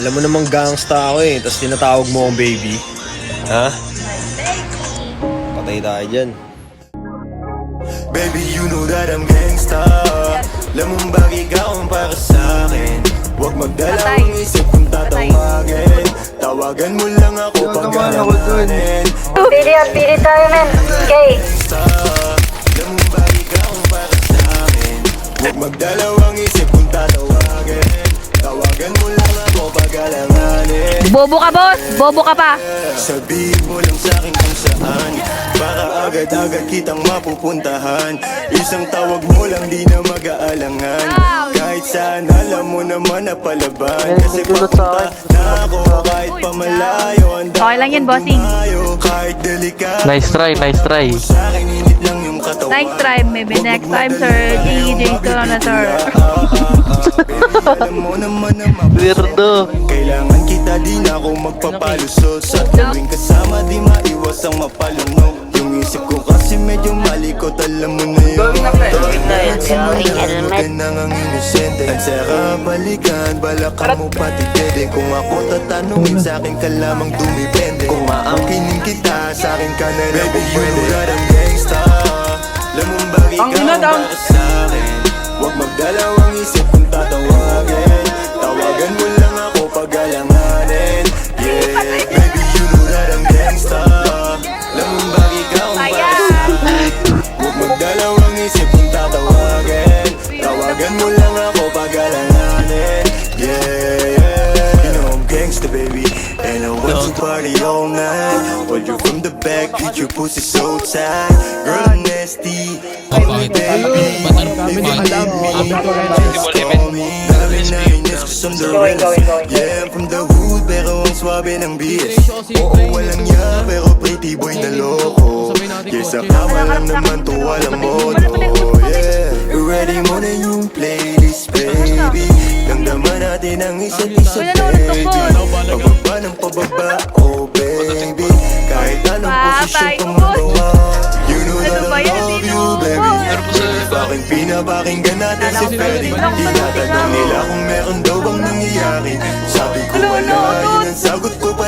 Alam mo namang gangsta ako tapos tinatawag mo akong baby. Ha? Patay tayo dyan. Baby, you know that I'm gangsta. Lamang bagay ka kung para sa'kin. Huwag magdalawang isip kung tatawagin. Tawagan mo lang ako pag alamanin. Pili at pili tayo, men. Okay. Lamang bagay ka kung para sa'kin. Huwag magdalawang isip kung tatawagin. Tawagan mo lang ako pag alanganin. Bobo ka, boss. Bobo ka pa. Sabihin mo lang sa'kin kung saan, para agad-agad kitang mapupuntahan. Isang tawag mo lang di na mag-aalangan. Kahit saan alam mo naman na palaban. Kasi papunta na ako kahit pamalayo. Okay lang yun, bossing. Kahit delikado. Nice try, nice try. Sa'kin init lang yung katawan. Next time, maybe next time, sir. DJ Stone na, sir. Alam mo naman na Weirdo. kailangan kita, di na ako magpapalusot. Sa tuwing kasama, di maiwas ang mapalunok. Yung isip ko kasi medyo malikot, alam mo na yun. Huwag ka nang ang inosente. At saka balikan, balaka mo pati dede. Kung ako tatanungin, sa'kin ka lamang dumipende. Kung maangkinin kita, sa'kin ka na lang kung pwede. You know that I'm gangsta. Lamang bagay ka kung para sa'kin. Huwag magdalawang isip kung tatawagin. Tawagan mo lang ako pag alanganin. Yeah, baby, you know that I'm gangsta. Lamang bagay ka kung para sa'kin. Huwag magdalawang isip kung tatawagin. Tawagan mo lang ako pag alanganin. Yeah, you know I'm gangsta, baby. And I want to party all night. Hold you from the back, beat your pussy so tight. Girl, I'm nasty. Yeah, I'm from the hood, pero ang swabe ng BS. Oo, walang ya, pero pretty boy na loko. Yes, akama lang naman to, walang modo. Yeah, ready mo na yung playlist, baby. Damdaman natin ang isa't isa, baby. Pababa ng pababa, oh baby. Kahit anong posisyon kung magawa. You know that I love you, baby. Bakit pinapakinggan natin si Freddy? Tinatanong nila kung meron daw bang nangyayari. Sabi ko wala, yun ang sagot ko pa.